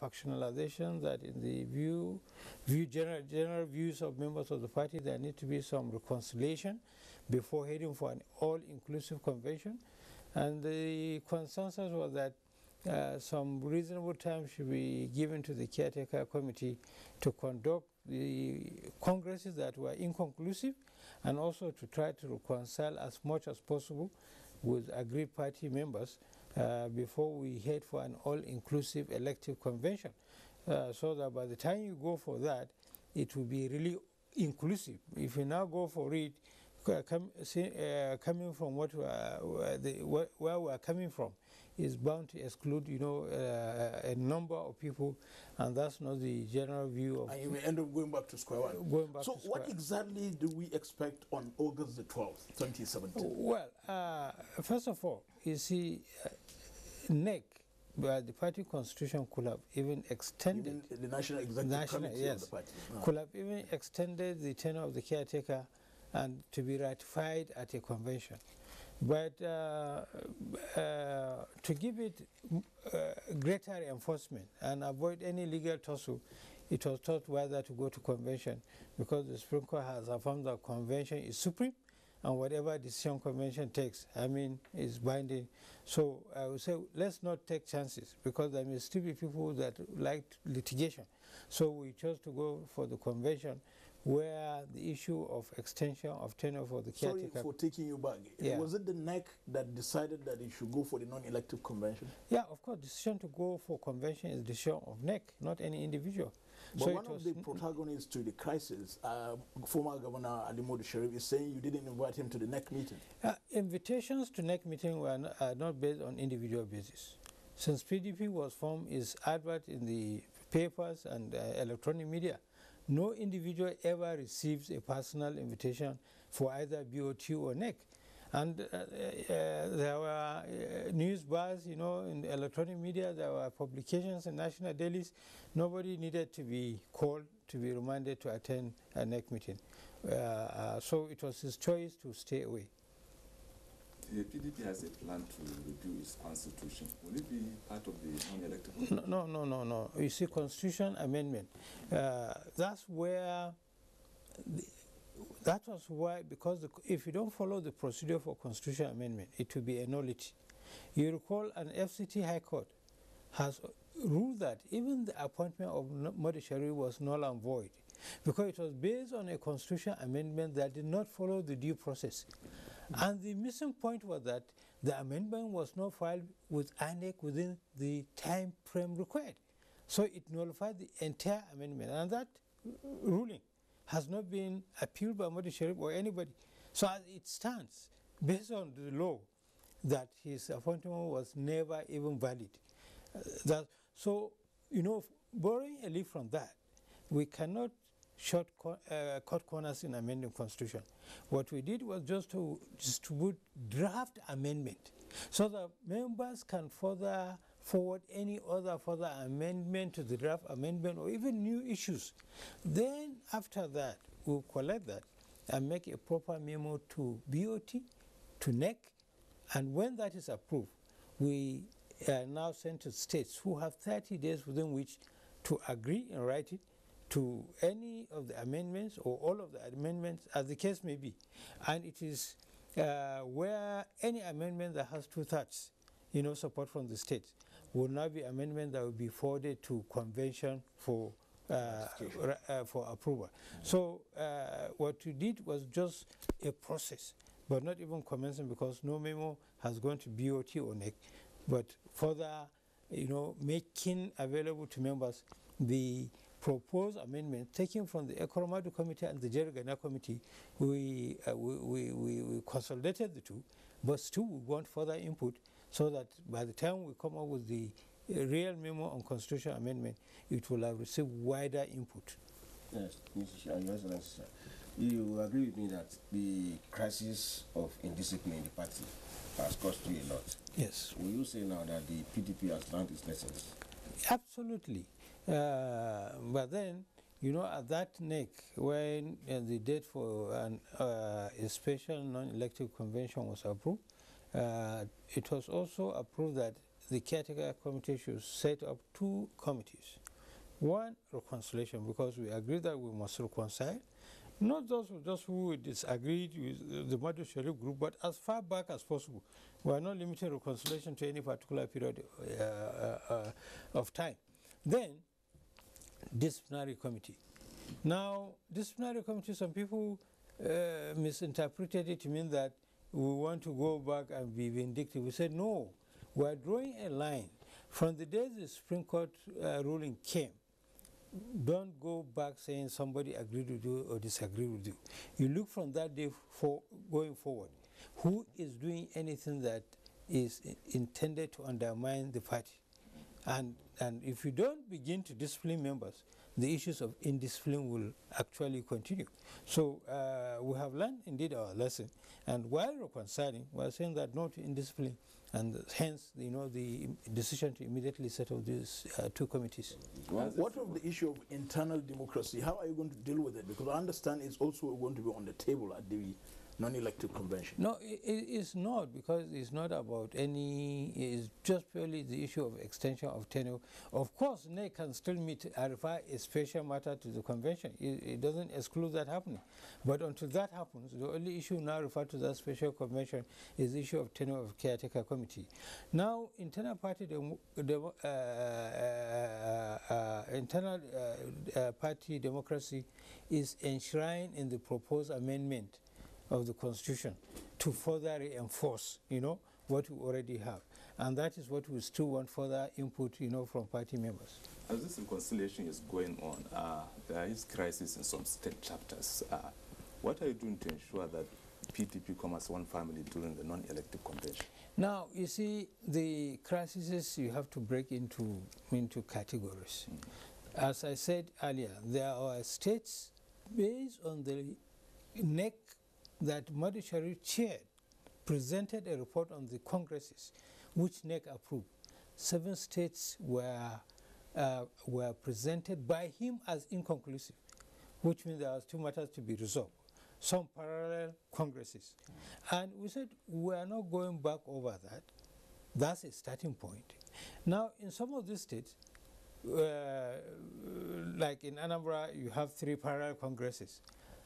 factionalization, that in the general views of members of the party, there need to be some reconciliation before heading for an all-inclusive convention. And the consensus was that some reasonable time should be given to the caretaker committee to conduct the congresses that were inconclusive, and also to try to reconcile as much as possible with agreed party members before we head for an all-inclusive elective convention, so that by the time you go for that, it will be really inclusive. If you now go for it, coming from where we are coming from, is bound to exclude, a number of people, and that's not the general view of. And you may end up going back to square one. So what exactly do we expect on August the 12th, 2017? Well, first of all, you see, NEC, the party constitution could have even extended. Even the National Executive Committee of the party. Could have even extended the tenure of the caretaker and to be ratified at a convention. But to give it greater enforcement and avoid any legal tussle, it was thought whether to go to convention, because the Supreme Court has affirmed that convention is supreme, and whatever decision convention takes, is binding. So I would say let's not take chances, because there may still be people that like litigation. So we chose to go for the convention, where the issue of extension of tenure for the caretaker. Sorry for taking you back. Yeah. Was it the NEC that decided that it should go for the non-elective convention? Yeah, of course. Decision to go for convention is decision of NEC, not any individual. But so one of the protagonists to the crisis, former Governor Ali Modu Sharif, is saying you didn't invite him to the NEC meeting. Invitations to NEC meeting are not based on individual basis. Since PDP was formed, is advert in the papers and electronic media. No individual ever receives a personal invitation for either BOT or NEC. And there were news bars, in the electronic media, there were publications in national dailies. Nobody needed to be called, to be reminded to attend a NEC meeting. So it was his choice to stay away. The PDP has a plan to review its constitution. Will it be part of the non-elected constitution? No. You see, constitution amendment. That's where, that was why, because if you don't follow the procedure for constitution amendment, it will be a nullity. You recall an FCT High Court has ruled that even the appointment of Modu Sharif was null and void, because it was based on a constitution amendment that did not follow the due process. And the missing point was that the amendment was not filed with INEC within the time frame required. So it nullified the entire amendment. And that ruling has not been appealed by Modu Sharif or anybody. So as it stands, based on the law, that his appointment was never even valid. So, borrowing a leaf from that, we cannot cut corners in amending constitution. What we did was just to distribute draft amendment, so that members can further forward any other further amendment to the draft amendment, or even new issues. Then after that, we'll collect that and make a proper memo to BOT, to NEC, and when that is approved, we now send to states, who have 30 days within which to agree and write it to any of the amendments or all of the amendments, as the case may be. And it is where any amendment that has 2/3, support from the states, will now be amendment that will be forwarded to convention for approval. So what we did was just a process, but not even commencing, because no memo has gone to BOT or NEC, but further, making available to members the proposed amendment taken from the Ekoromadu Committee and the Jerigana Committee. We consolidated the two, but still we want further input, so that by the time we come up with the real memo on constitutional amendment, it will have received wider input. Yes, Your Excellency, you agree with me that the crisis of indiscipline in the party has cost you a lot. Yes. Will you say now that the PDP has learned its lessons? Absolutely. But then, at that NEC, when the date for a special non-elective convention was approved, it was also approved that the caretaker committee should set up 2 committees. One, reconciliation, because we agree that we must reconcile. Not just who disagreed with the Madu Sharif group, but as far back as possible. We are not limiting reconciliation to any particular period of time. Then, disciplinary committee. Now, disciplinary committee, some people misinterpreted it to mean that we want to go back and be vindictive. We said, no, we are drawing a line. From the day the Supreme Court ruling came, don't go back saying somebody agreed with you or disagreed with you. You look from that day going forward. Who is doing anything that is intended to undermine the party? And if you don't begin to discipline members, the issues of indiscipline will actually continue. So we have learned indeed our lesson. And while reconciling, we are saying that no to indiscipline, and hence, the decision to immediately set up these 2 committees. What of the issue of internal democracy? How are you going to deal with it? Because I understand it's also going to be on the table at the non-elected convention. No, it's not, because it's not about it's just purely the issue of extension of tenure. Of course, NEC can still refer a special matter to the convention. It doesn't exclude that happening. But until that happens, the only issue now referred to that special convention is the issue of tenure of caretaker committee. Now, internal party democracy is enshrined in the proposed amendment of the Constitution to further reinforce, what we already have. And that is what we still want further input, from party members. As this reconciliation is going on, there is crisis in some state chapters. What are you doing to ensure that PDP come as one family during the non-elected convention? Now, you see, the crises you have to break into categories. As I said earlier, there are states based on the NEC that Madu Sharif chaired, presented a report on the congresses, which NEC approved. 7 states were presented by him as inconclusive, which means there are 2 matters to be resolved. Some parallel congresses. And we said, we are not going back over that. That's a starting point. Now, in some of these states, like in Anambra, you have 3 parallel congresses.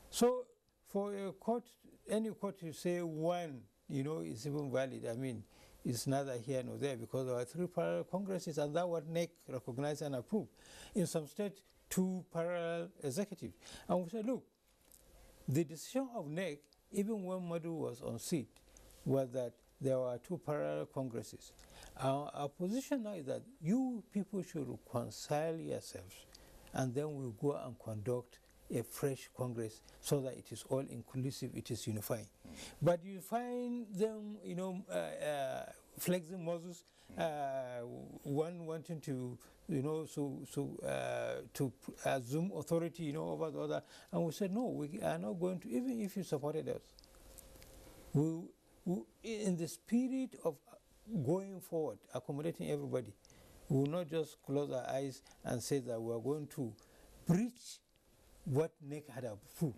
So, for a court, any court to say one, is even valid, it's neither here nor there, because there are 3 parallel congresses, and that what NEC recognized and approved. In some states, 2 parallel executives. And we said, look, the decision of NEC, even when Madu was on seat, was that there were 2 parallel congresses. Our position now is that you people should reconcile yourselves, and then we'll go and conduct a fresh Congress so that it is all inclusive, it is unifying. But you find them, flexing muscles, one wanting to, to assume authority, over the other. And we said, no, we are not going to, even if you supported us, we, in the spirit of going forward, accommodating everybody, we will not just close our eyes and say that we are going to breach what NEC had approved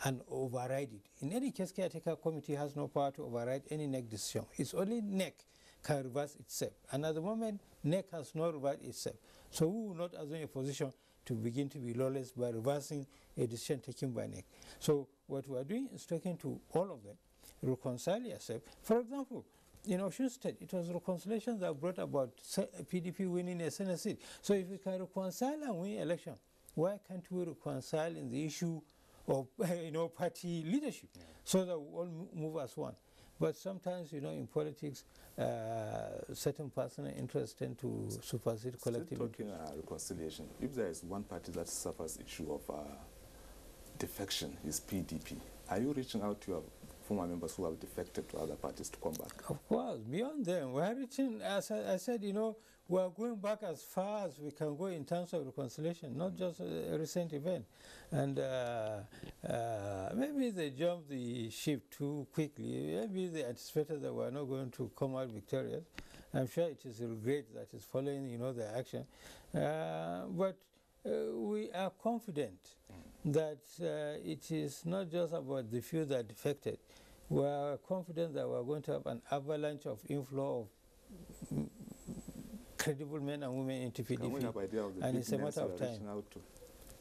and override it. In any case, caretaker committee has no power to override any NEC decision. It's only NEC can reverse itself. And at the moment, NEC has not reversed itself. So we will not assume a position to begin to be lawless by reversing a decision taken by NEC. So what we are doing is talking to all of them, reconcile yourself. For example, in Osun State, it was reconciliation that brought about PDP winning a Senate seat. So if we can reconcile and win election, why can't we reconcile in the issue of party leadership, so that we all move as one? But sometimes, in politics, certain personal interests tend to supersede collective Still talking reconciliation, if there is one party that suffers issue of defection, is PDP. Are you reaching out to your former members who have defected to other parties to come back? Of course, beyond them. We are reaching, as I said, we are going back as far as we can go in terms of reconciliation, not just a recent event. And maybe they jumped the ship too quickly. Maybe they anticipated that we are not going to come out victorious. I'm sure it is regret that is following, their action. But we are confident that it is not just about the few that defected. We are confident that we are going to have an avalanche of inflow of credible men and women into PDP. Can we have idea of the and big it's a names matter you of are time. reaching out to?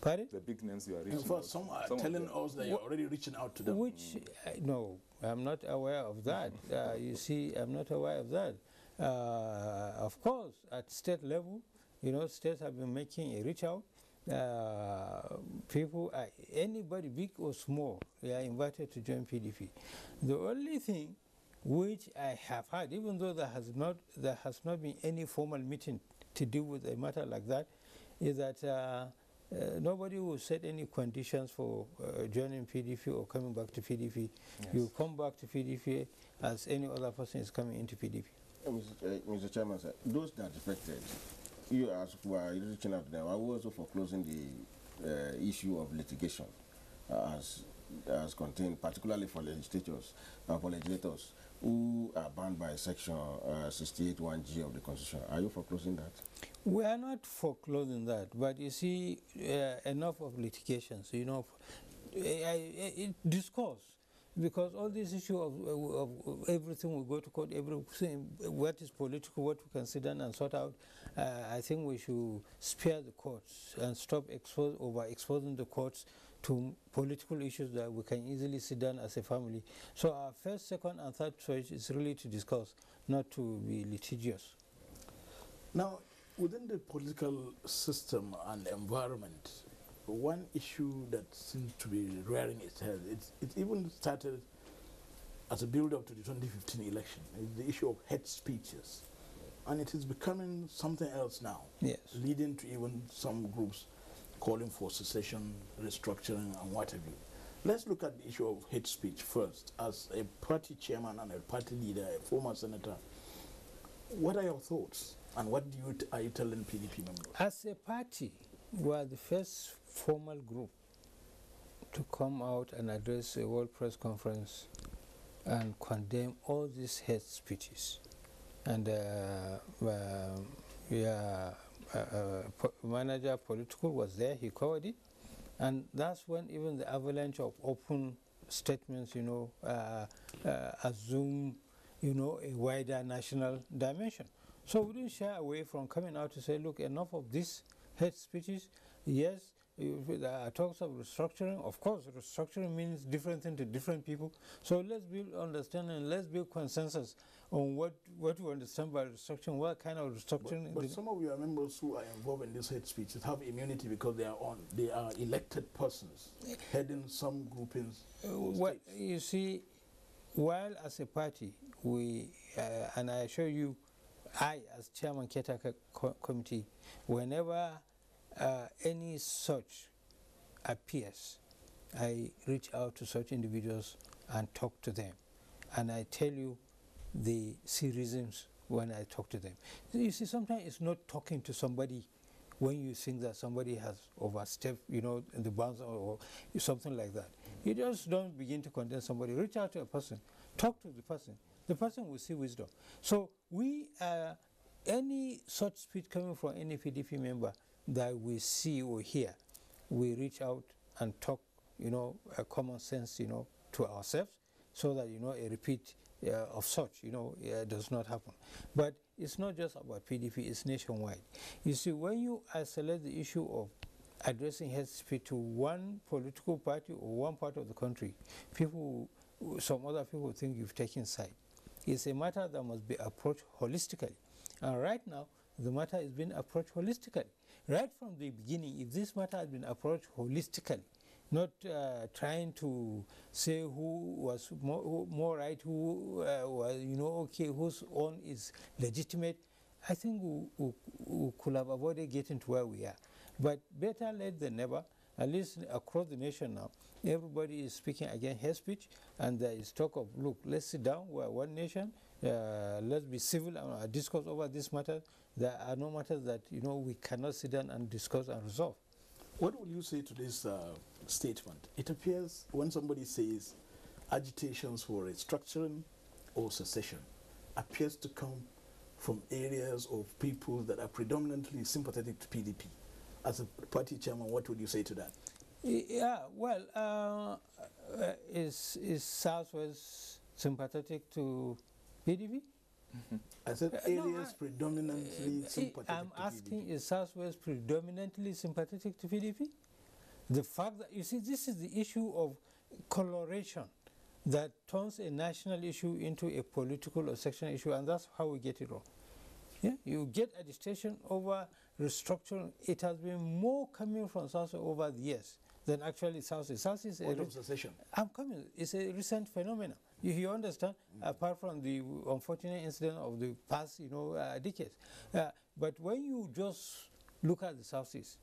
Pardon? The big names you are reaching In out fact, to. some are Some of telling them. us that you're already reaching out to them. Which, no, I'm not aware of that. You see, I'm not aware of that. Of course, at state level, you know, states have been making a reach out. People, anybody big or small, they are invited to join PDP. The only thing which I have heard, even though there has not been any formal meeting to deal with a matter like that, is that nobody will set any conditions for joining PDP or coming back to PDP. Yes. You come back to PDP as any other person is coming into PDP. Mr. Chairman, sir, those that defected, you as who are reaching out to them, are also foreclosing the issue of litigation as contained, particularly for legislators who are bound by Section 68(1)(g) of the Constitution. Are you foreclosing that? We are not foreclosing that, but you see, enough of litigations, you know, discourse. Because all this issue of everything we go to court, everything, what is political, what we can sit down and sort out, I think we should spare the courts and stop overexposing the courts to political issues that we can easily sit down as a family. So our first, second, and third choice is really to discuss, not to be litigious. Now, within the political system and environment, one issue that seems to be rearing its head, it even started as a build-up to the 2015 election, is the issue of hate speeches. And it is becoming something else now, yes, leading to even some groups calling for secession, restructuring, and what have you. Let's look at the issue of hate speech first. As a party chairman and a party leader, a former senator, what are your thoughts? And what are you telling PDP members? As a party, we are the first formal group to come out and address a World Press Conference and condemn all these hate speeches. And manager political was there, he covered it. And that's when even the avalanche of open statements, you know, assume, you know, a wider national dimension. So we didn't shy away from coming out to say, look, enough of these hate speeches. Yes, talks of restructuring. Of course, restructuring means different things to different people. So let's build understanding, let's build consensus on what we understand by restructuring, what kind of restructuring. But some of your members who are involved in these hate speeches have immunity because they are elected persons heading some groupings. Well, you see, while as a party, we, and I assure you, I, as chairman caretaker committee, whenever any such appears, I reach out to such individuals and talk to them. And I tell you the reasons when I talk to them. You see, sometimes it's not talking to somebody when you think that somebody has overstepped, you know, in the bounds or something like that. You just don't begin to condemn somebody. Reach out to a person, talk to the person. The person will see wisdom. So we, any such speech coming from any PDP member that we see or hear, we reach out and talk, you know, common sense, you know, to ourselves, so that, you know, a repeat of such, you know, does not happen. But it's not just about PDP, it's nationwide. You see, when you isolate the issue of addressing hate speech to one political party or one part of the country, some other people think you've taken side. It's a matter that must be approached holistically. And right now, the matter is being approached holistically. Right from the beginning, if this matter has been approached holistically, not trying to say who was more right, who was, you know, okay, whose own is legitimate, I think we could have avoided getting to where we are. But better late than never. At least across the nation now, everybody is speaking against hate speech, and there is talk of, look, let's sit down, we're one nation, let's be civil and discuss over this matter. There are no matters that, you know, we cannot sit down and discuss and resolve. What would you say to this statement? It appears when somebody says agitations for restructuring or secession appears to come from areas of people that are predominantly sympathetic to PDP. As a party chairman, what would you say to that? Yeah, well, is Southwest sympathetic to PDP? I said areas predominantly sympathetic I'm to asking, PDP. is Southwest predominantly sympathetic to PDP? The fact that, you see, this is the issue of coloration that turns a national issue into a political or sectional issue, and that's how we get it wrong. Yeah? You get agitation over restructuring. It has been more coming from South over the years than actually South. South is Of secession. I'm coming. It's a recent phenomenon. You understand? Apart from the unfortunate incident of the past, decades. But when you just look at the Southeast,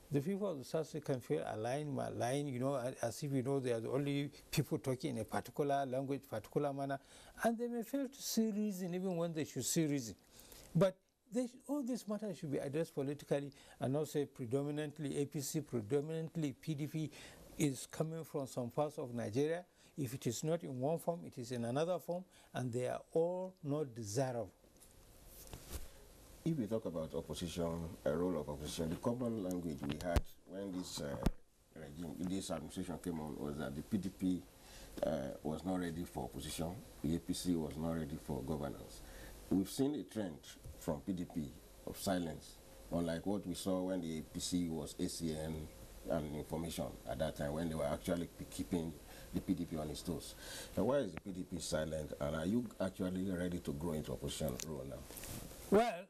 the people of the Southeast can feel aligned, as if they are the only people talking in a particular language, particular manner, and they may fail to see reason even when they should see reason. But all these matters should be addressed politically, and not say predominantly APC, predominantly PDP is coming from some parts of Nigeria. If it is not in one form, it is in another form, and they are all not desirable. If we talk about opposition, a role of opposition, the common language we had when this regime, this administration came on, was that the PDP was not ready for opposition, the APC was not ready for governance. We've seen a trend from PDP of silence, unlike what we saw when the APC was ACN and information at that time, when they were actually keeping the PDP on its toes. Now, why is the PDP silent, and are you actually ready to grow into opposition role now? Well,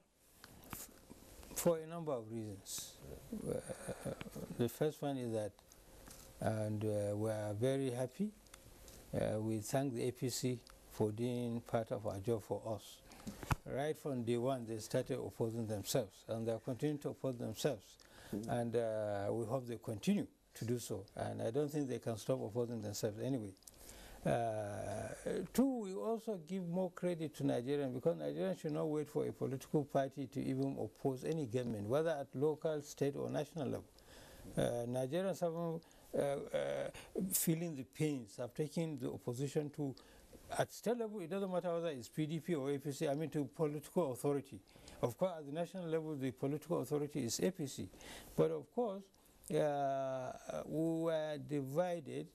for a number of reasons. The first one is that, and we are very happy, we thank the APC for doing part of our job for us. Right from day one, they started opposing themselves, and they are continuing to oppose themselves. And we hope they continue to do so. And I don't think they can stop opposing themselves anyway. Two, we also give more credit to Nigerians, because Nigerians should not wait for a political party to even oppose any government, whether at local, state, or national level. Nigerians have feeling the pains of taking the opposition to, at state level, it doesn't matter whether it's PDP or APC, I mean to political authority. Of course, at the national level, the political authority is APC. But of course, we were divided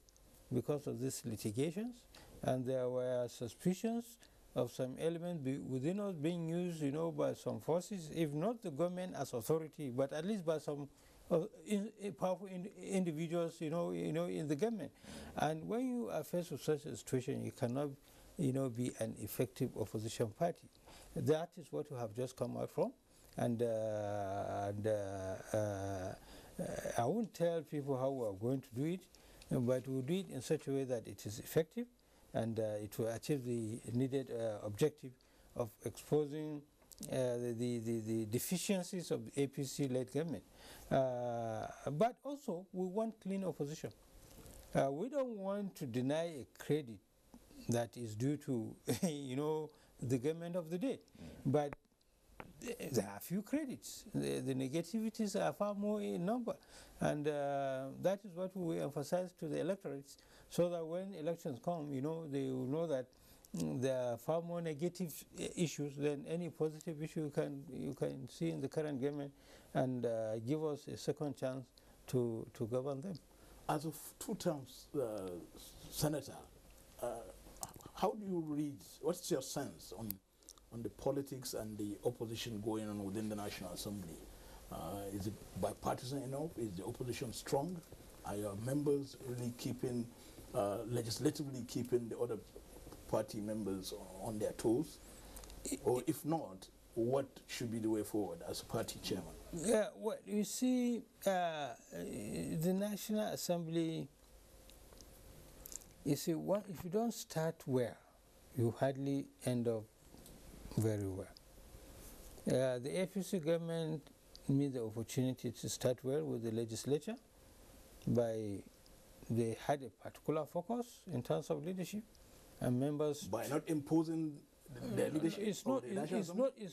because of these litigations, and there were suspicions of some element within us being used, by some forces, if not the government as authority, but at least by some powerful individuals, in the government. And when you are faced with such a situation, you cannot, be an effective opposition party. That is what we have just come out from, and I won't tell people how we are going to do it, but we'll do it in such a way that it is effective, and it will achieve the needed objective of exposing the deficiencies of the APC-led government. But also, we want clean opposition. We don't want to deny a credit that is due to, the government of the day. But there are few credits. The negativities are far more in number. And that is what we emphasize to the electorates, so that when elections come, they will know that there are far more negative issues than any positive issue you can see in the current government, and give us a second chance to govern them. As of 2 terms, Senator, how do you read, what's your sense on the politics and the opposition going on within the National Assembly? Is it bipartisan enough? Is the opposition strong? Are your members really keeping, legislatively keeping the other party members on their toes? Or if not, what should be the way forward as party chairman? Yeah, well, you see, the National Assembly, if you don't start well, you hardly end up very well. The APC government missed the opportunity to start well with the legislature they had a particular focus in terms of leadership, and members... By not imposing their leadership? It's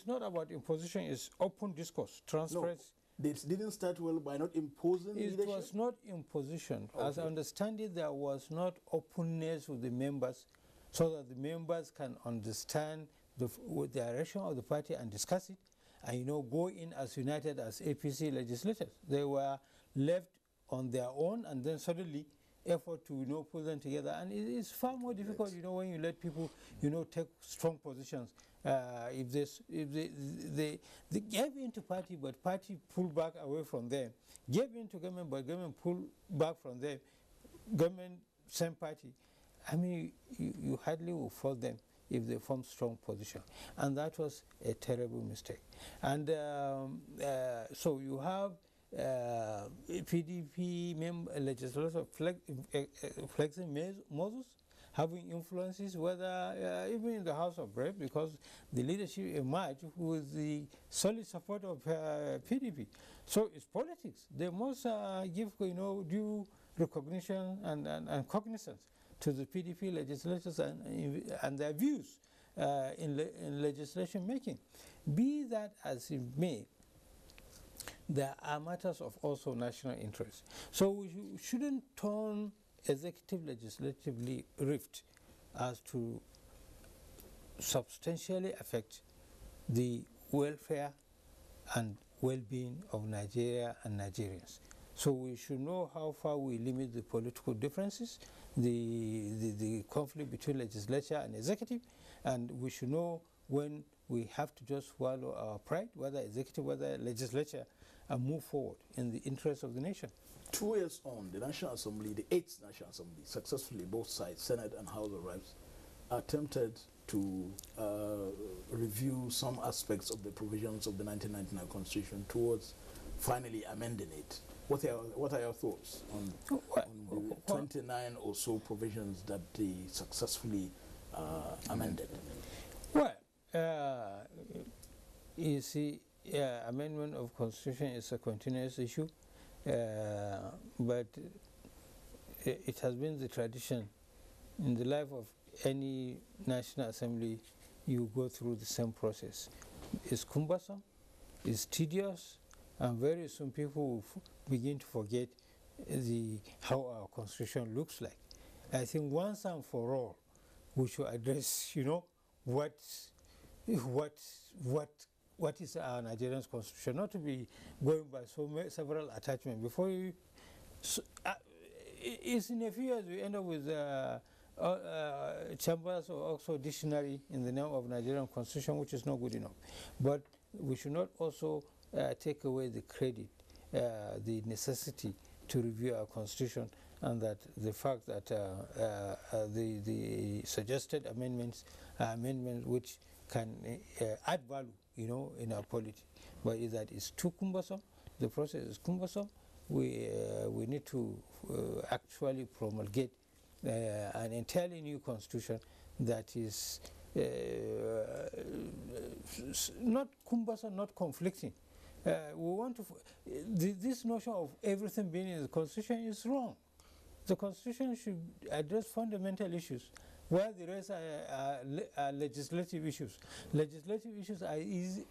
not about imposition, it's open discourse, transparency. No, they didn't start well by not imposing leadership? It was not imposition. Okay. As I understand it, there was not openness with the members, so that the members can understand the direction of the party and discuss it, and go in as united as APC legislators. They were left on their own, and then suddenly effort to, you know, put them together. And it is far more difficult, you know, when you let people, you know, take strong positions. If they gave into party, but party pull back away from them, gave into government, but government pull back from them, government same party. I mean, you hardly will fault them if they form strong position, and that was a terrible mistake. And so you have PDP legislators flexing muscles, having influences, whether even in the House of Reps, because the leadership emerged with the solid support of PDP. So it's politics. They must give, you know, due recognition and cognizance to the PDP legislators and their views in legislation making. Be that as it may, there are matters of also national interest. So we shouldn't turn executive legislatively rift as to substantially affect the welfare and well-being of Nigeria and Nigerians. So we should know how far we limit the political differences, the conflict between legislature and executive, and we should know when we have to just swallow our pride, whether executive, whether legislature, and move forward in the interest of the nation. 2 years on, the National Assembly, the 8th National Assembly, successfully, both sides, Senate and House of Reps, attempted to review some aspects of the provisions of the 1999 Constitution towards finally amending it. What are your thoughts on the 29 or so provisions that they successfully amended? Well, you see, amendment of Constitution is a continuous issue, but it has been the tradition in the life of any National Assembly. You go through the same process. It's cumbersome, it's tedious, and very soon people will begin to forget how our Constitution looks like. I think once and for all, we should address, you know, what is our Nigerian Constitution, not to be going by several attachments. Before you, it's in a few years we end up with Chambers or Oxford Dictionary in the name of Nigerian Constitution, which is not good enough. But we should not also take away the credit, the necessity to review our Constitution, and that the fact that the suggested amendments are amendments which can add value, you know, in our polity. But is that it's too cumbersome, the process is cumbersome, we need to actually promulgate an entirely new Constitution that is not cumbersome, not conflicting. We want to. This notion of everything being in the Constitution is wrong. The Constitution should address fundamental issues, while the rest are legislative issues. Legislative issues are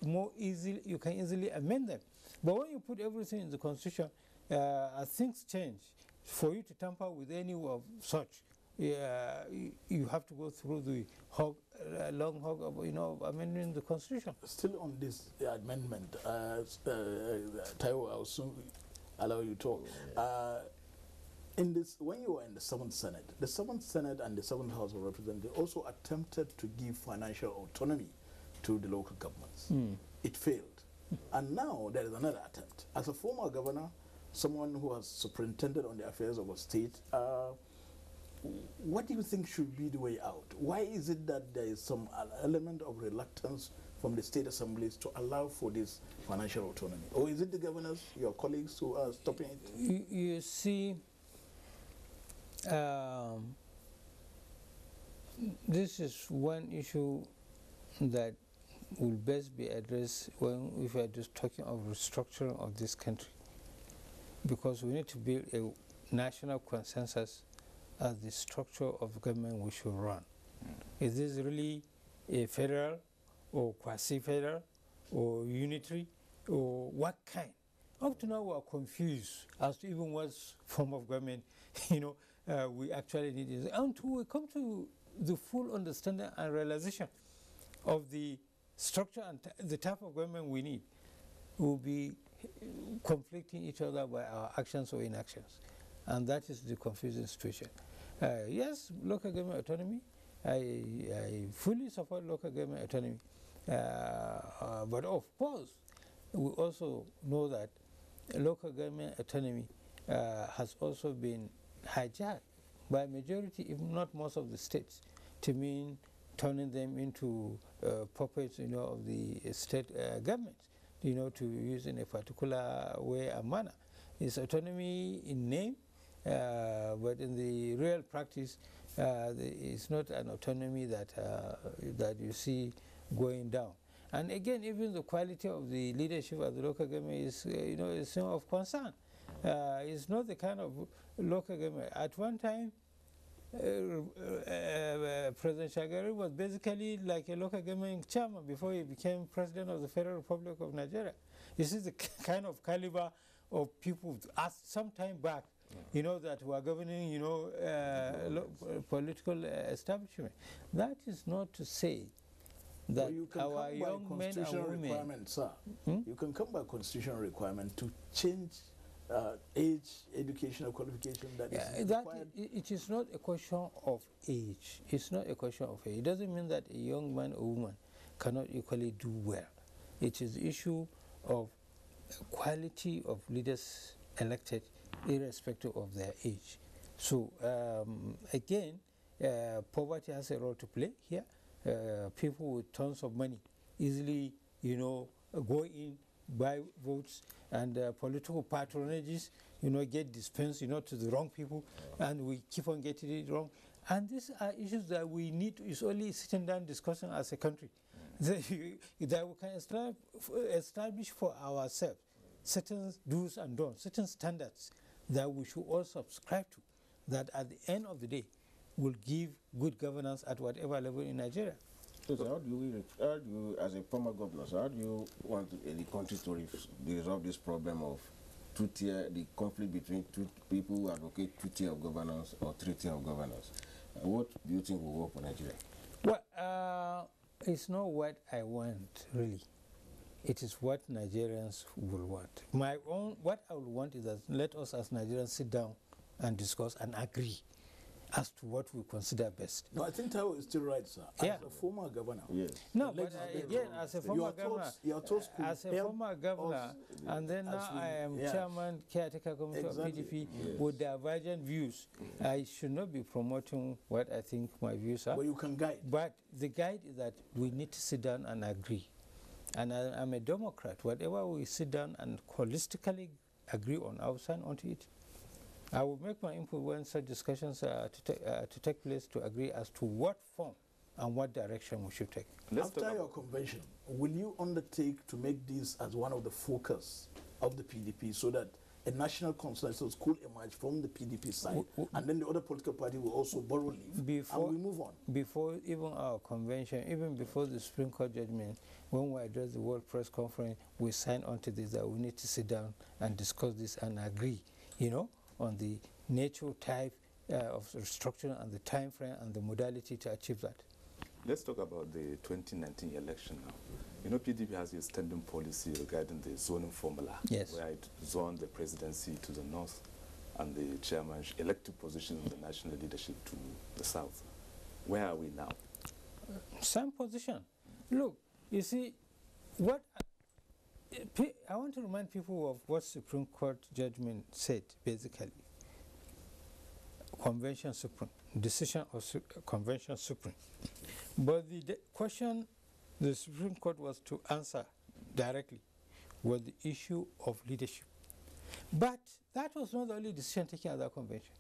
more easy. You can easily amend them. But when you put everything in the Constitution, as things change, for you to tamper with any of such, you have to go through the long hog of, you know, amending the Constitution. Still on this amendment, Taiwo, I'll soon allow you to talk. In this, when you were in the 7th Senate and the 7th House of Representatives also attempted to give financial autonomy to the local governments. It failed. And now there is another attempt. As a former governor, someone who has superintended on the affairs of a state, what do you think should be the way out? Why is it that there is some element of reluctance from the state assemblies to allow for this financial autonomy? Or is it the governors, your colleagues, who are stopping it? You see, this is one issue that will best be addressed if we are just talking of restructuring of this country, because we need to build a national consensus as the structure of government we should run. Is this really a federal or quasi-federal or unitary or what kind? Up to now we are confused as to even what form of government, you know, we actually need, until we come to the full understanding and realization of the structure and the type of government we need. We will be conflicting each other by our actions or inactions. And that is the and that is the confusing situation. Yes, local government autonomy, I fully support local government autonomy, but of course, we also know that local government autonomy has also been hijacked by majority, if not most of the states, to mean turning them into puppets, of the state governments, to use in a particular way and manner. It's autonomy in name, but in the real practice, it's not an autonomy that that you see going down. And again, even the quality of the leadership of the local government is, is some of concern. It's not the kind of local government. At one time, President Shagari was basically like a local government chairman before he became president of the Federal Republic of Nigeria. This is the kind of caliber of people, as some time back, that were governing, political establishment. That is not to say that our young men and women... Sir. You can come by constitutional requirement to change age, educational qualification that is required. It is not a question of age. It's not a question of age. It doesn't mean that a young man or woman cannot equally do well. It is the issue of quality of leaders elected irrespective of their age. So again, poverty has a role to play here. People with tons of money easily, go in, buy votes, and political patronages, get dispensed, to the wrong people, and we keep on getting it wrong. And these are issues that we need to, it's only sitting down discussing as a country, that we can establish for ourselves certain do's and don'ts, certain standards that we should all subscribe to, that at the end of the day will give good governance at whatever level in Nigeria. So how do you, as a former governor, how do you want the country to resolve this problem of two-tier, the conflict between two people who advocate two-tier of governance or three-tier of governance? What do you think will work for Nigeria? Well, it's not what I want, really. It is what Nigerians will want. What I would want is that let us as Nigerians sit down and discuss and agree as to what we consider best. No, I think Taiwo is still right, sir. As a former governor. Yes. No, but again, as a former governor, and then now I am chairman, caretaker committee of PDP with divergent views. I should not be promoting what I think my views are. But you can guide. But the guide is that we need to sit down and agree. And I'm a Democrat. Whatever we sit down and holistically agree on, I will sign onto it. I will make my input when such discussions to take place to agree as to what form and what direction we should take. After your convention, will you undertake to make this as one of the focus of the PDP so that a national consensus could emerge from the PDP side, and then the other political party will also borrow leave, and we move on? Before even our convention, even before the Supreme Court judgment, when we addressed the World Press Conference, we signed on to this, that we need to sit down and discuss this and agree, on the nature, type of restructuring and the time frame and the modality to achieve that. Let's talk about the 2019 election now. PDP has a standing policy regarding the zoning formula, where it zoned the presidency to the north and the chairman elected position in the national leadership to the south. Where are we now? Same position. Look, you see, I want to remind people of what Supreme Court judgment said, basically. Convention Supreme, decision of Convention Supreme. But the question the Supreme Court was to answer directly was the issue of leadership. But that was not the only decision taken at that convention.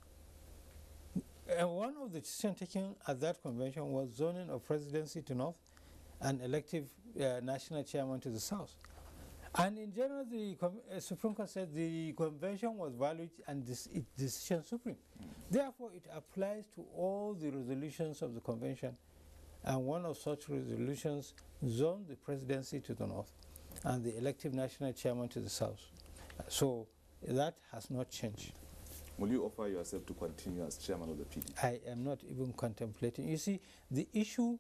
And one of the decisions taken at that convention was zoning of presidency to north and elective national chairman to the south. And in general, the Supreme Court said the convention was valid and decision supreme. Therefore, it applies to all the resolutions of the convention. And one of such resolutions zoned the presidency to the north and the elective national chairman to the south. So that has not changed. Will you offer yourself to continue as chairman of the PDP? I am not even contemplating. You see, the issue,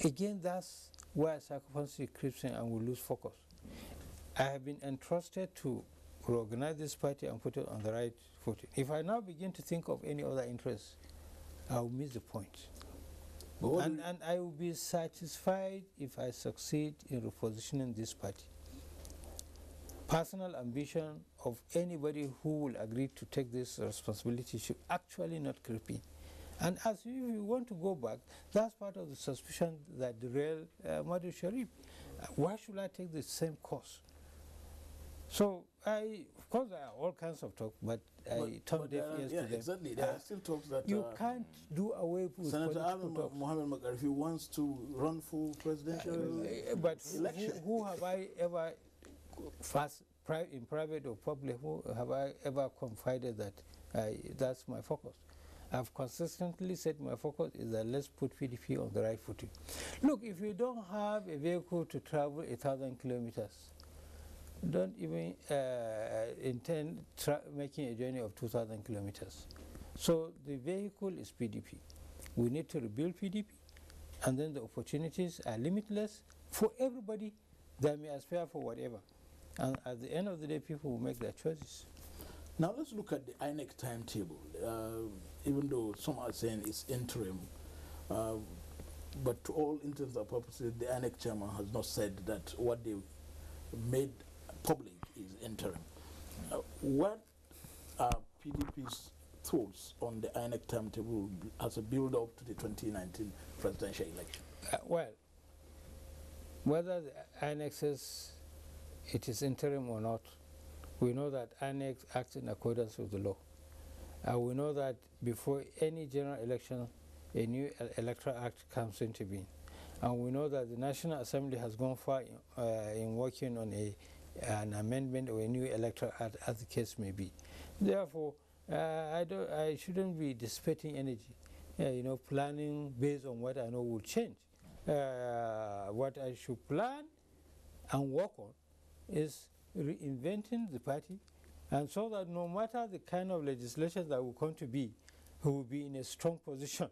again, that's where circumstances creeps in and we lose focus. I have been entrusted to reorganize this party and put it on the right footing. If I now begin to think of any other interests, I will miss the point. And I will be satisfied if I succeed in repositioning this party. Personal ambition of anybody who will agree to take this responsibility should actually not creep in. And as if you want to go back, that's part of the suspicion that derailed Madu Sharif. Why should I take the same course? So of course, there are all kinds of talk, but I turn deaf ears to them. Exactly. There are still talks that you can't do away with Senator Ahmed Makarfi wants to run for presidential but election. Who have I ever, in private or public, who have I ever confided that that's my focus? I've consistently said my focus is that let's put PDP on the right footing. Look, if you don't have a vehicle to travel 1,000 kilometers, don't even intend making a journey of 2,000 kilometers. So the vehicle is PDP. We need to rebuild PDP, and then the opportunities are limitless for everybody that may aspire for whatever. And at the end of the day, people will make their choices. Now let's look at the INEC timetable. Even though some are saying it's interim, but to all intents and purposes, the INEC chairman has not said that what they made public is interim. What are PDP's thoughts on the INEC timetable as a build-up to the 2019 presidential election? Well, whether the INEC says it is interim or not, we know that INEC acts in accordance with the law. We know that before any general election, a new electoral act comes into being. And we know that the National Assembly has gone far in working on an amendment or a new electoral act, as the case may be. Therefore, I shouldn't be dissipating energy, planning based on what I know will change. What I should plan and work on is reinventing the party, and so that no matter the kind of legislation that will come to be, who will be in a strong position,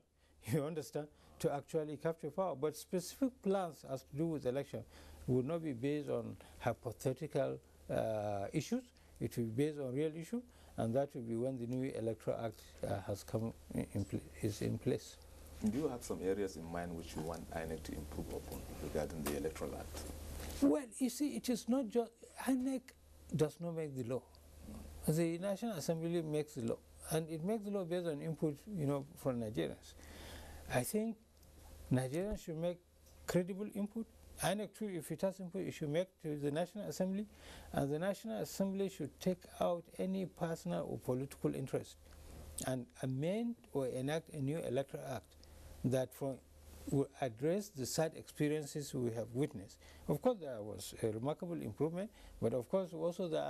you understand, to actually capture power. But specific plans as to do with election will not be based on hypothetical issues. It will be based on real issues, and that will be when the new electoral act is in place. Do you have some areas in mind which you want INEC to improve upon regarding the electoral act? Well, you see, it is not just INEC does not make the law. The National Assembly makes the law, and it makes the law based on input, from Nigerians. I think Nigerians should make credible input. INEC too, if it has input, it should make to the National Assembly, and the National Assembly should take out any personal or political interest and amend or enact a new electoral act that will address the sad experiences we have witnessed. Of course, there was a remarkable improvement, but of course also there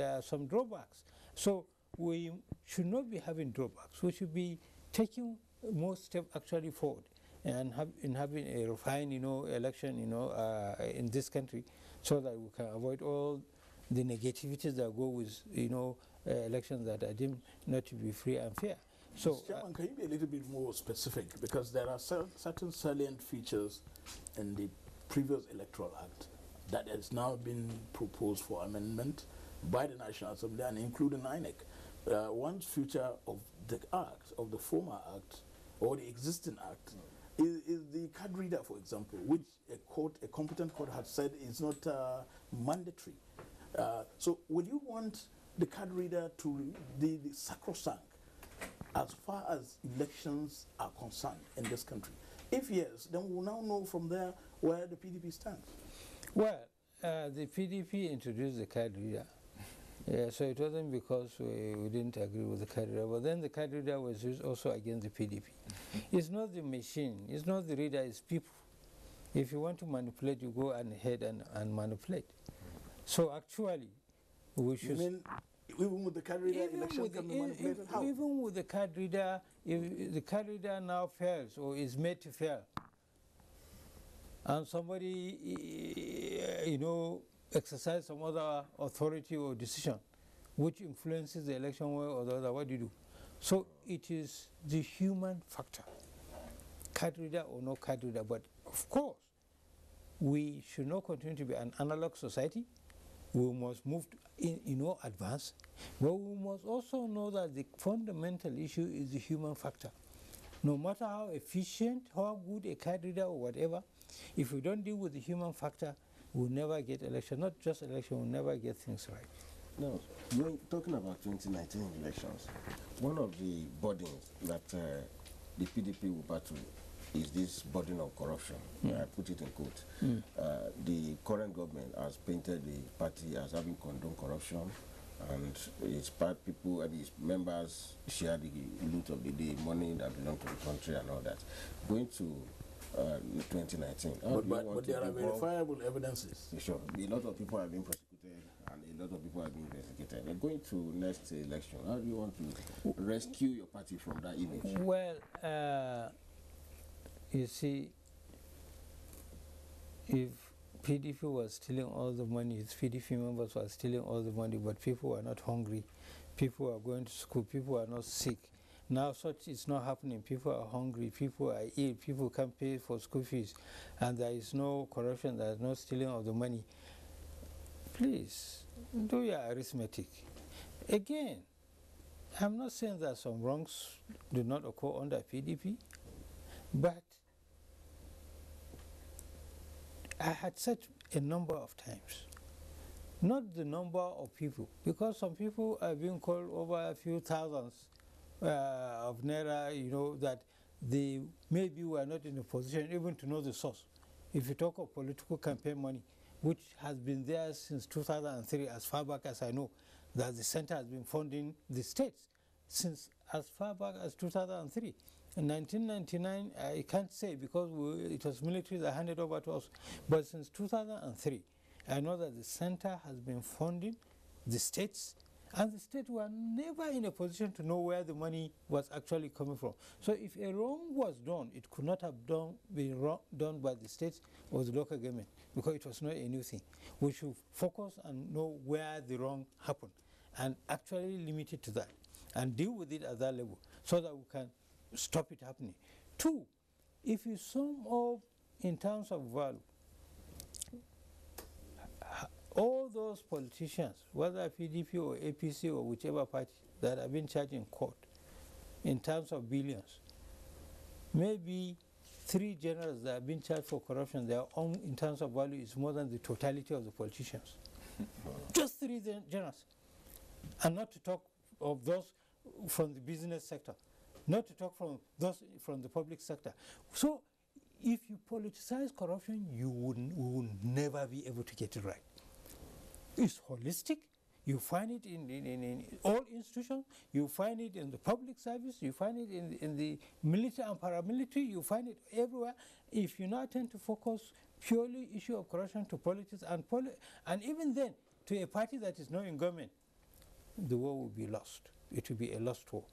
are some drawbacks. So we should not be having drawbacks. We should be taking more steps actually forward and having a refined, election, in this country, so that we can avoid all the negativities that go with, elections that are deemed not to be free and fair. So, Chairman, can you be a little bit more specific? Because there are certain salient features in the previous Electoral Act that has now been proposed for amendment by the National Assembly and including INEC. One feature of the act, of the former act, or the existing act, is the card reader, for example, which a competent court had said is not mandatory. So would you want the card reader to be the sacrosanct as far as elections are concerned in this country? If yes, then we'll now know from there where the PDP stands. Well, the PDP introduced the card reader. Yeah, so it wasn't because we didn't agree with the card reader, but then the card reader was used also against the PDP. It's not the machine, it's not the reader, it's people. If you want to manipulate, you go ahead and manipulate. So actually, we should... You mean even with the card reader, elections can be manipulated? How? Even with the card reader, if the card reader now fails or is made to fail, and somebody, exercise some other authority or decision which influences the election one way or the other, what do you do? So it is the human factor, card reader or no card reader. But of course, we should not continue to be an analog society. we must move in, advance. But we must also know that the fundamental issue is the human factor. No matter how efficient, how good a card reader or whatever, if we don't deal with the human factor, we'll never get election. Not just election, we'll never get things right. Now, talking about 2019 elections, one of the burdens that the PDP will battle is this burden of corruption. I put it in quotes. The current government has painted the party as having condoned corruption, and its people and its members share the loot of the money that belongs to the country and all that. Going to 2019. But there are verifiable evidences. Sure. A lot of people have been prosecuted and a lot of people have been investigated. But going to next election, how do you want to rescue your party from that image? Well, you see, if PDP was stealing all the money, its PDP members were stealing all the money, but people were not hungry, people were going to school, people were not sick. Now such is not happening. People are hungry, people are ill, people can't pay for school fees, and there is no corruption, there is no stealing of the money. Please, do your arithmetic. Again, I'm not saying that some wrongs do not occur under PDP, but I had said a number of times, not the number of people, because some people are being called over a few thousands of naira, that they maybe were not in a position even to know the source. If you talk of political campaign money, which has been there since 2003, as far back as I know, that the center has been funding the states since as far back as 2003. In 1999, I can't say because it was military that handed over to us, but since 2003, I know that the center has been funding the states, and the states were never in a position to know where the money was actually coming from. So if a wrong was done, it could not have been done by the states or the local government, because it was not a new thing. We should focus and know where the wrong happened and actually limit it to that and deal with it at that level so that we can stop it happening. Two, if you sum up in terms of value, all those politicians, whether PDP or APC or whichever party, that have been charged in court in terms of billions, maybe 3 generals that have been charged for corruption, their own in terms of value is more than the totality of the politicians. Just 3 generals. And not to talk of those from the business sector, not to talk from those from the public sector. So if you politicize corruption, we would never be able to get it right. It's holistic. You find it in all institutions. You find it in the public service. You find it in the military and paramilitary. You find it everywhere. If you now tend to focus purely issue of corruption to politics and even then to a party that is not in government, the war will be lost. It will be a lost war.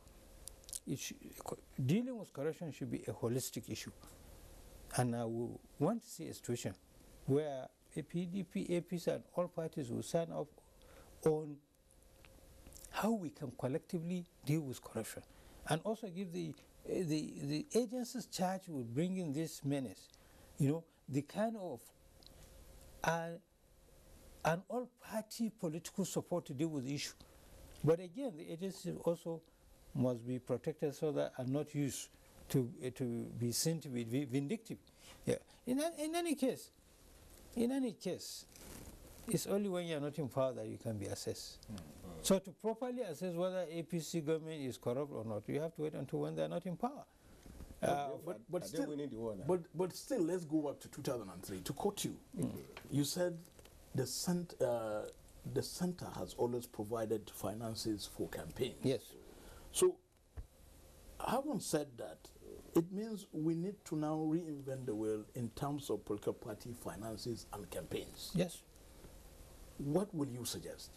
Dealing with corruption should be a holistic issue. And I will want to see a situation where a PDP, APC, and all parties will sign up on how we can collectively deal with corruption, and also give the agencies charged with bringing this menace, the kind of an all-party political support to deal with the issue. But again, the agencies also must be protected so that are not used to be seen to be vindictive. Yeah. In any case, it's only when you're not in power that you can be assessed. So to properly assess whether APC government is corrupt or not, you have to wait until when they're not in power. But still, let's go back to 2003. To quote you, you said the center has always provided finances for campaigns. Yes. So, having said that, it means we need to now reinvent the wheel in terms of political party finances and campaigns. Yes. What will you suggest?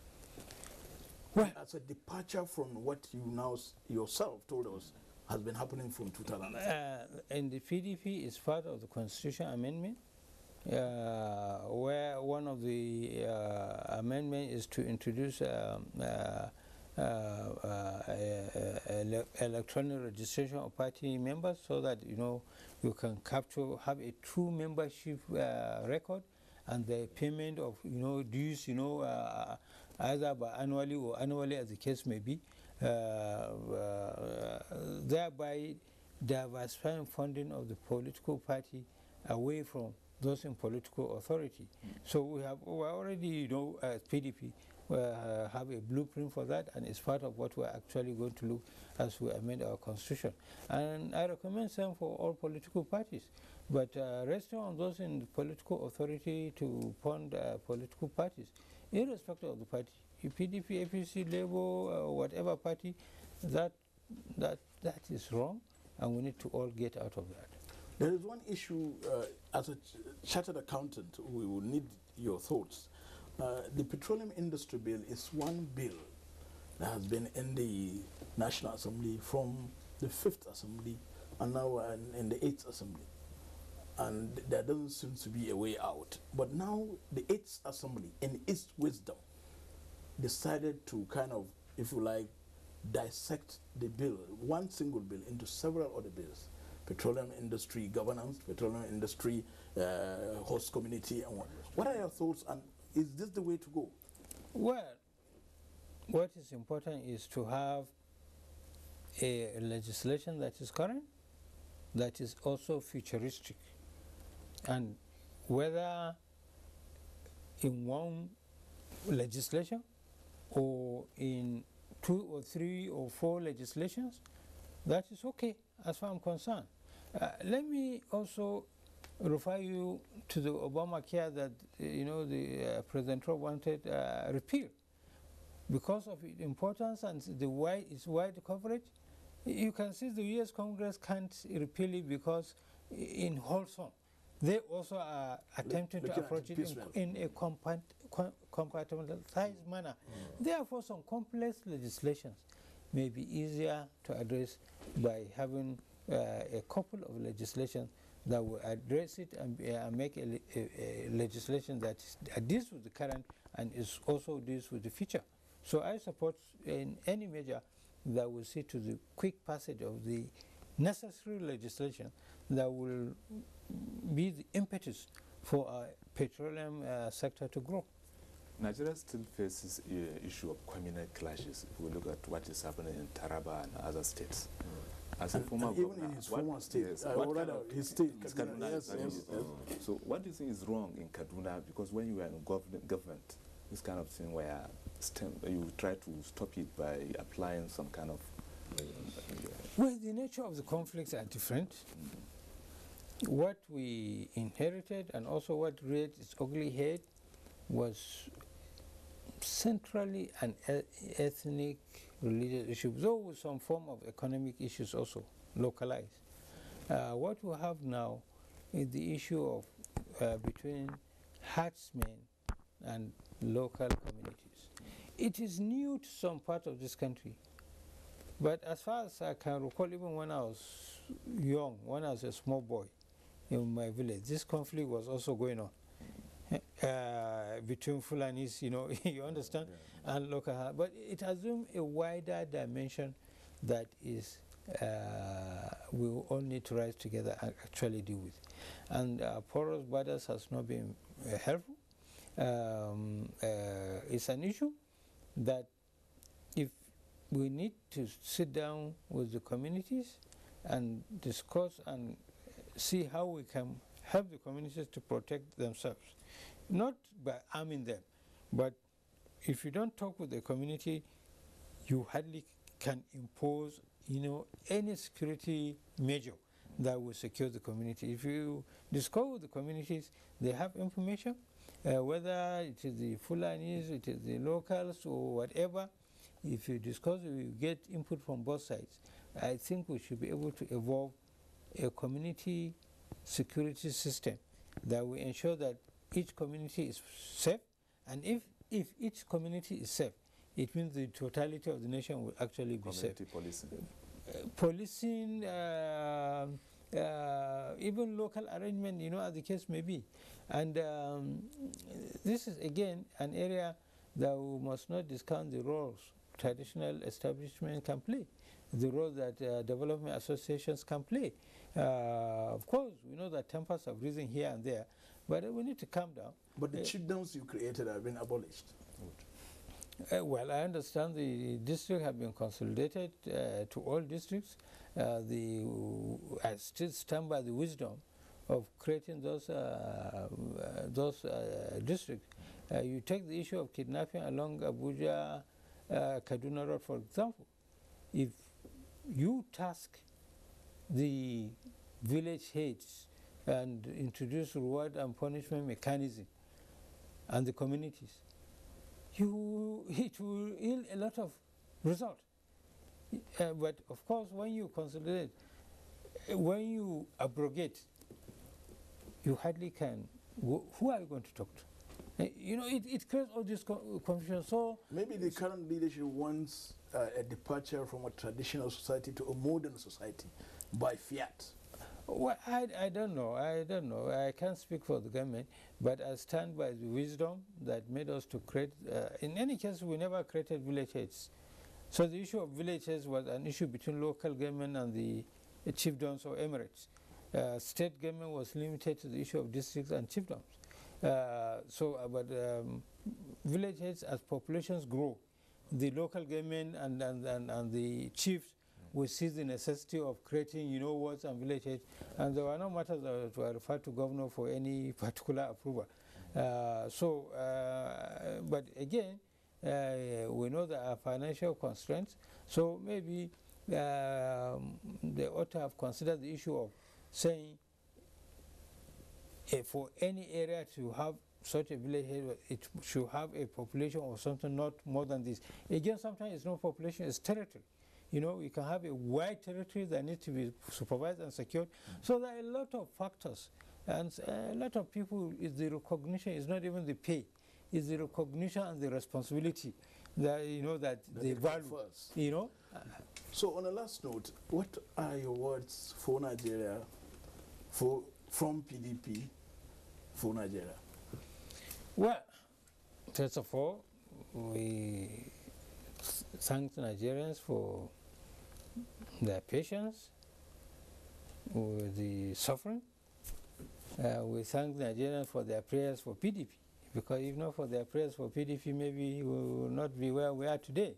Well, as a departure from what you now yourself told us has been happening from 2000. And the PDP is part of the Constitution Amendment, where one of the amendment is to introduce electronic registration of party members, so that you can have a true membership record, and the payment of dues, either by annually or annually as the case may be, thereby diversifying funding of the political party away from those in political authority. So we already, as PDP, have a blueprint for that, and it's part of what we're actually going to look as we amend our constitution. And I recommend same for all political parties, but resting on those in the political authority to fund political parties, irrespective of the party, PDP, APC, Labour, whatever party, that is wrong, and we need to all get out of that. There is one issue, as a chartered accountant, we will need your thoughts. The petroleum industry bill is one bill that has been in the National Assembly from the 5th Assembly and now in the 8th Assembly. And there doesn't seem to be a way out. But now the 8th Assembly, in its wisdom, decided to kind of, if you like, dissect the bill, one single bill, into several other bills. Petroleum industry governance, petroleum industry host community, and what are your thoughts, and is this the way to go? Well, what is important is to have a legislation that is current, that is also futuristic, and whether in one legislation or in 2 or 3 or 4 legislations, that is okay as far as I'm concerned. Let me also refer you to the Obamacare that the President Trump wanted repeal. Because of its importance and its wide coverage, you can see the U.S. Congress can't repeal it because in wholesome. They also are attempting to approach it in a compartmentalized manner. Therefore, some complex legislations may be easier to address by having a couple of legislation that will address it and make a legislation that deals with the current and is also deals with the future. So I support in any measure that will see to the quick passage of the necessary legislation that will be the impetus for our petroleum sector to grow. Nigeria still faces the issue of communal clashes if we look at what is happening in Taraba and other states. As a former even in his former state, his state, Kaduna. Yes. So what do you think is wrong in Kaduna? Because when you are in government, this kind of thing where you try to stop it by applying some kind of... Well, the nature of the conflicts are different. What we inherited and also what reared its ugly head was centrally an ethnic, religious issue, though with some form of economic issues also localized. What we have now is the issue of between herdsmen and local communities. It is new to some part of this country, but as far as I can recall, even when I was young, when I was a small boy in my village, this conflict was also going on. Between Fulanis, you understand, and local, but it assumes a wider dimension that is we all need to rise together and actually deal with. And porous borders has not been helpful. It's an issue that if we need to sit down with the communities and discuss and see how we can help the communities to protect themselves. Not by arming them, but if you don't talk with the community, you hardly can impose, any security measure that will secure the community. If you discuss with the communities, they have information, whether it is the Fulanis, it is the locals, or whatever. If you discuss, you get input from both sides. I think we should be able to evolve a community security system that will ensure that each community is safe, and if each community is safe, it means the totality of the nation will actually be safe. Policing, even local arrangement, as the case may be. And this is again an area that we must not discount the roles traditional establishment can play, the role that development associations can play. Of course, we know that tempers have risen here and there, But we need to calm down. But the chiefdoms you created have been abolished. Well, I understand the district have been consolidated to all districts. I still stand by the wisdom of creating those districts. You take the issue of kidnapping along Abuja, Kaduna Road, for example. If you task the village heads and introduce reward and punishment mechanism and the communities, it will yield a lot of result. But of course, when you consolidate, when you abrogate, you hardly can. Who are you going to talk to? You know, it creates all this confusion. So maybe the current leadership wants a departure from a traditional society to a modern society by fiat. Well, I don't know. I don't know. I can't speak for the government, but I stand by the wisdom that made us to create. In any case, we never created village heads. So the issue of village heads was an issue between local government and the chiefdoms or emirates. State government was limited to the issue of districts and chiefdoms. But village heads, as populations grow, the local government and the chiefs will see the necessity of creating, you know, wards and village heads, and there were no matters that were referred to governor for any particular approval. But again, we know there are financial constraints, so maybe they ought to have considered the issue of saying for any area to have such a village head, it should have a population or something not more than this. Again, sometimes it's not population, it's territory. You know, you can have a wide territory that needs to be supervised and secured. So there are a lot of factors, and a lot of people, is the recognition, is not even the pay, is the recognition and the responsibility that, you know, that they value, you know. So on a last note, what are your words for Nigeria, from PDP for Nigeria? Well, first of all, we thank the Nigerians for their patience with the suffering. We thank the Nigerians for their prayers for PDP, because if not for their prayers for PDP, maybe we will not be where we are today.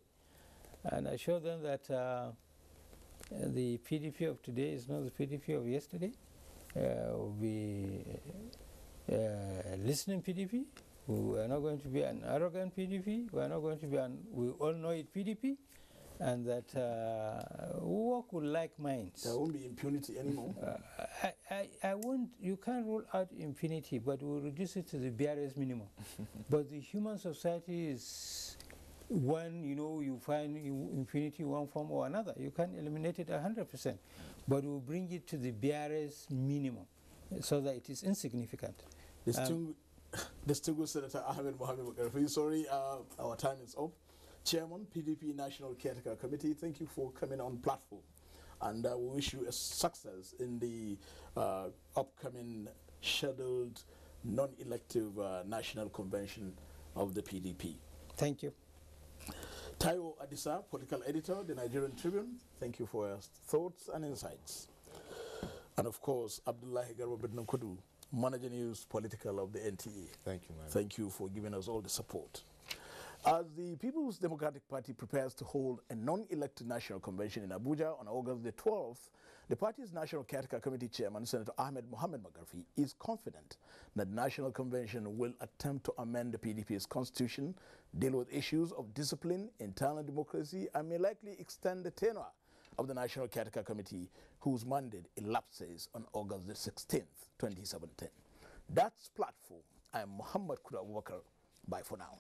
And I show them that the PDP of today is not the PDP of yesterday. We'll be listening PDP. We are not going to be an arrogant PDP. We are not going to be we all know it PDP, and that we work with like minds. There won't be impunity anymore. I won't. You can't rule out impunity, but we'll reduce it to the barest minimum. But the human society is one. You know, you find impunity in one form or another. You can't eliminate it 100%, but we'll bring it to the barest minimum, so that it is insignificant. Distinguished Senator Ahmed Makarfi, sorry, our time is up. Chairman, PDP National Caretaker Committee, thank you for coming on platform. And we wish you a success in the upcoming scheduled non-elective national convention of the PDP. Thank you. Taiwo Adisa, political editor, the Nigerian Tribune, thank you for your thoughts and insights. And of course, Abdullahi Garba Bednamkudu, Manager News Political of the NTA. Thank you, man. Thank you for giving us all the support. As the People's Democratic Party prepares to hold a non-elected national convention in Abuja on August the 12th, the party's National Caretaker Committee Chairman, Senator Ahmed Makarfi, is confident that the National Convention will attempt to amend the PDP's constitution, deal with issues of discipline, internal democracy, and may likely extend the tenure of the National Caretaker Committee, whose mandate elapses on August the 16th, 2017. That's Platform. I am Muhammad Kuda Abubakar. Bye for now.